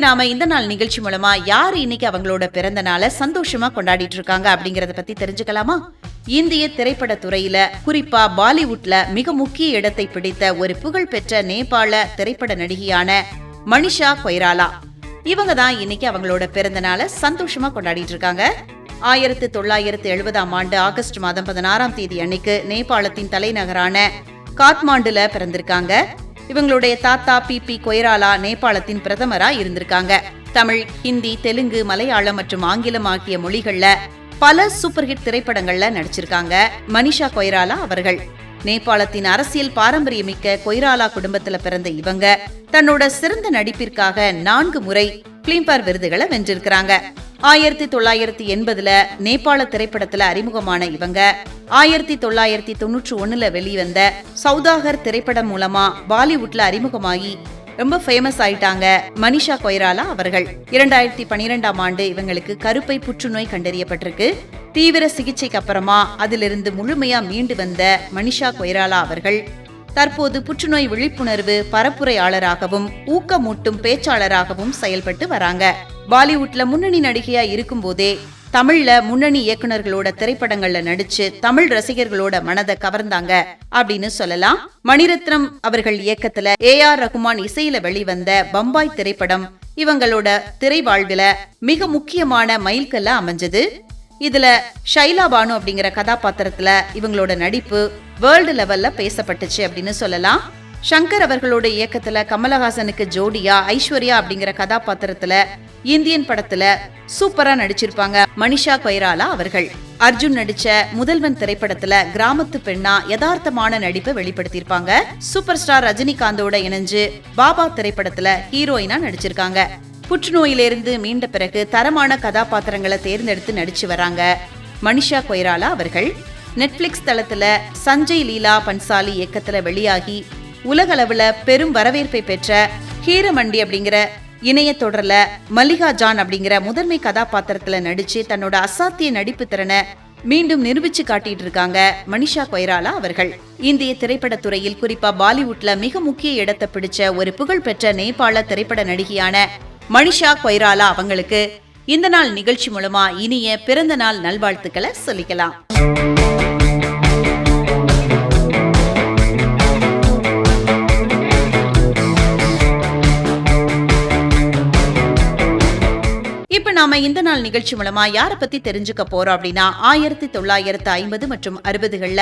நாம இந்த நாள் நிகழ்ச்சி மூலமா யாரு இன்னைக்கு அவங்களோட பிறந்த நாளை சந்தோஷமா கொண்டாடிட்டு இருக்காங்க அப்படிங்கறத பத்தி தெரிஞ்சுக்கலாமா? இந்திய திரைப்பட துறையில, குறிப்பா பாலிவுட்ல மிக முக்கிய இடத்தை பிடித்த ஒரு புகழ்பெற்ற நேபாள திரைப்பட நடிகையான மனிஷா கொய்ராலா. இவங்க தான் இன்னைக்கு அவங்களோட பிறந்த நாளை சந்தோஷமா கொண்டாடிட்டு இருக்காங்க. 1970 ஆண்டு ஆகஸ்ட் மாதம் 16 தேதி அன்னைக்கு நேபாளத்தின் தலைநகரான காத்மாண்டுல பிறந்திருக்காங்க. இவங்களுடைய தாத்தா பி கொய்ராலா நேபாளத்தின் பிரதமரா இருந்திருக்காங்க. தமிழ், ஹிந்தி, தெலுங்கு, மலையாளம் மற்றும் ஆங்கிலம் ஆகிய மொழிகள்ல பல சூப்பர் ஹிட் திரைப்படங்கள்ல நடிச்சிருக்காங்க. மனிஷா கொய்ராலா அவர்கள் நேபாளத்தின் அரசியல் பாரம்பரியமிக்க கொய்ராலா குடும்பத்துல பிறந்த இவங்க தன்னோட சிறந்த நடிப்பிற்காக 4 முறை பிலிம்பேர் விருதுகளை வென்றிருக்கிறாங்க. 1980 நேபாள திரைப்படத்துல அறிமுகமான இவங்க 1991 வெளிவந்த சௌதாகர் திரைப்படம் மூலமா பாலிவுட்ல அறிமுகமாகி ரொம்ப ஃபேமஸ் ஆயிட்டாங்க மனிஷா கொய்ராலா அவர்கள். 2012 ஆண்டு இவங்களுக்கு கருப்பை புற்றுநோய் கண்டறியப்பட்டிருக்கு. தீவிர சிகிச்சைக்கு அப்புறமா அதிலிருந்து முழுமையா மீண்டு வந்த மனிஷா கொய்ராலா அவர்கள் தற்போது புற்றுநோய் விழிப்புணர்வு பரப்புரையாளராகவும் ஊக்கமூட்டும் பேச்சாளராகவும் செயல்பட்டு வராங்க. பாலிவுட்ல முன்னணி நடிகையா இருக்கும் போதே தமிழ்ல முன்னணி இயக்குநர்களோட திரைப்படங்கள்ல நடிச்சு தமிழ் ரசிகர்களோட மனதை கவர்ந்தாங்க அப்படின்னு சொல்லலாம். மணிரத்னம் அவர்கள் இயக்கத்துல AR ரகுமான் இசையில வெளிவந்த பம்பாய் திரைப்படம் இவங்களோட திரை வாழ்வில மிக முக்கியமான மைல்கல்ல அமைஞ்சது. இதுல ஷைலா பானு அப்படிங்கிற கதாபாத்திரத்துல இவங்களோட நடிப்பு வேர்ல்டு லெவல்ல பேசப்பட்டுச்சு அப்படின்னு சொல்லலாம். சங்கர் அவர்களோட இயக்கத்துல கமலஹாசனுக்கு ஜோடியா ஐஸ்வர்யா அப்படிங்கிற கதாபாத்திரத்துல இந்தியன் படத்துல சூப்பரா நடிச்சிருப்பாங்க மனிஷா கொய்ராலா அவர்கள். அர்ஜுன் நடிச்ச முதல்வன் திரைப்படத்துல கிராமத்து பெண்ணா யதார்த்தமான நடிப்பை வெளிப்படுத்தியிருப்பாங்க. சூப்பர் ஸ்டார் ரஜினிகாந்தோட இணைஞ்சு பாபா திரைப்படத்துல ஹீரோயினா நடிச்சிருக்காங்க. புற்றுநோயிலிருந்து மீண்ட பிறகு தரமான கதாபாத்திரங்களை தேர்ந்தெடுத்து நடிச்சு வராங்க மனிஷா கொய்ராலா அவர்கள். நெட்ஃபிளிக்ஸ் தளத்துல சஞ்சய் லீலா பன்சாலி இயக்கத்துல வெளியாகி உலகளவுல பெரும் வரவேற்பை பெற்ற ஹீரமண்டி அப்படிங்கிற இணைய தொடர்ல மல்லிகா ஜான் அப்படிங்கிற முதன்மை கதாபாத்திரத்துல நடிச்சு தன்னோட அசாத்திய நடிப்பு திறனை மீண்டும் நிரூபிச்சு காட்டிட்டு இருக்காங்க மனிஷா கொய்ராலா அவர்கள். இந்திய திரைப்பட துறையில், குறிப்பா பாலிவுட்ல மிக முக்கிய இடத்தை பிடிச்ச ஒரு புகழ்பெற்ற நேபாள திரைப்பட நடிகையான மனிஷா கொய்ராலா அவங்களுக்கு இந்த நாள் நிகழ்ச்சி மூலமா இனிய பிறந்த நாள் நல்வாழ்த்துக்களை சொல்லிக்கலாம். இப்ப நாம இந்த நாள் நிகழ்ச்சி மூலமா யார பத்தி தெரிஞ்சுக்க போறோம் அப்படின்னா, 1950 மற்றும் 60கள்ல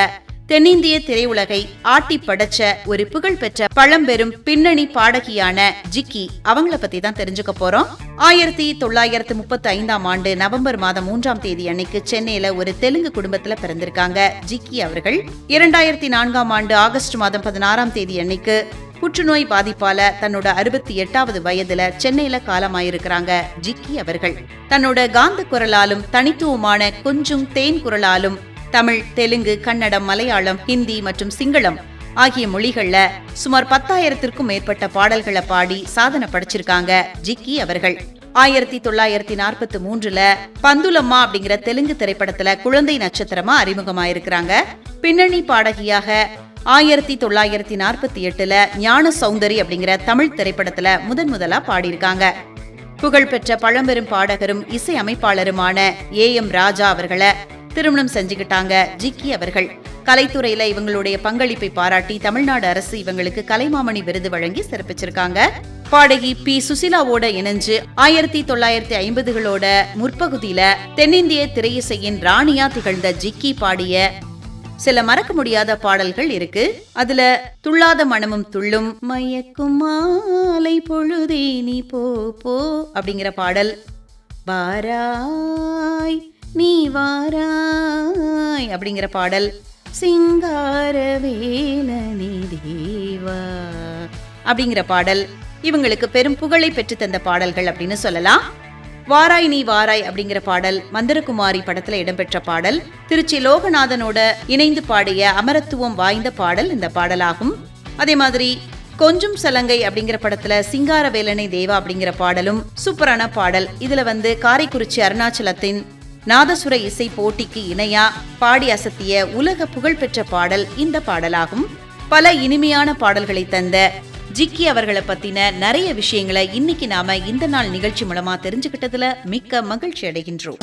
தென்னிந்திய திரையுலகை ஆட்டி படைச்ச ஒரு புகழ்பெற்ற பழம்பெரும் பின்னணி பாடகியான ஜிக்கி அவங்கள பத்தி தான் தெரிஞ்சுக்க போறோம். 1935 ஆண்டு நவம்பர் மாதம் 3 தேதி அன்னைக்கு சென்னையில ஒரு தெலுங்கு குடும்பத்துல பிறந்திருக்காங்க ஜிக்கி அவர்கள். 2004 ஆண்டு ஆகஸ்ட் மாதம் 16 தேதி அன்னைக்கு புற்றுநோய் பாதிப்பால தன்னோட 68வது வயதுல சென்னையில காலமாயிருக்கிறாங்க ஜிக்கி அவர்கள். தன்னோட காந்த குரலாலும் தனித்துவமான கொஞ்சம் தேன் குரலாலும் தமிழ், தெலுங்கு, கன்னடம், மலையாளம், ஹிந்தி மற்றும் சிங்களம் ஆகிய மொழிகள்ல சுமார் 10,000க்கும் மேற்பட்ட பாடல்களை பாடி சாதனை படைச்சிருக்காங்க ஜிக்கி அவர்கள். 1943 பந்துலம்மா அப்படிங்கிற தெலுங்கு திரைப்படத்துல குழந்தை நட்சத்திரமா அறிமுகமாயிருக்கிறாங்க. பின்னணி பாடகியாக 1948 ஞான சௌந்தரி அப்படிங்கிற தமிழ் திரைப்படத்துல முதலா பாடியிருக்காங்க. புகழ்பெற்ற பழம்பெரும் பாடகரும் இசை அமைப்பாளருமான AM ராஜா அவர்களை திருமணம் செஞ்சுக்கிட்டாங்க ஜிக்கி அவர்கள். கலைத்துறையில இவங்களுடைய பங்களிப்பை பாராட்டி தமிழ்நாடு அரசு இவங்களுக்கு கலைமாமணி விருது வழங்கி சிறப்பிச்சிருக்காங்க. பாடகி P சுசிலாவோட இணைஞ்சு 1950களோட முற்பகுதியில தென்னிந்திய திரையிசையின் ராணியா திகழ்ந்த ஜிக்கி பாடிய சில மறக்க முடியாத பாடல்கள் இருக்கு. அதுல துள்ளாத மனமும் துள்ளும், மயக்கும் மாலை பொழுதே நீ போ போ அப்படிங்கிற பாடல், வாராய் நீ வாராய் அப்படிங்கிற பாடல், சிங்கார வேலனே தேவா அப்படிங்கிற பாடல் இவங்களுக்கு பெரும் புகழை பெற்று தந்த பாடல்கள் அப்படின்னு சொல்லலாம். வாராய் நீ வாராய் அப்படிங்கிற பாடல் மந்திரகுமாரி படத்துல இடம்பெற்ற பாடல். திருச்சி லோகநாதனோட இணைந்து பாடிய அமரத்துவம் வாய்ந்த பாடல் இந்த பாடலாகும். அதே மாதிரி கொஞ்சம் சலங்கை அப்படிங்கிற படத்துல சிங்கார வேலனை தேவா அப்படிங்கிற பாடலும் சூப்பரான பாடல். இதுல காரைக்குறிச்சி அருணாச்சலத்தின் நாதசுர இசை போட்டிக்கு இணையா பாடி அசத்திய உலக புகழ்பெற்ற பாடல் இந்த பாடலாகும். பல இனிமையான பாடல்களை தந்த ஜிக்கி அவர்களை பத்தின நிறைய விஷயங்களை இன்னைக்கு நாம இந்த நாள் நிகழ்ச்சி மூலமா தெரிஞ்சுக்கிட்டதுல மிக்க மகிழ்ச்சி அடைகின்றோம்.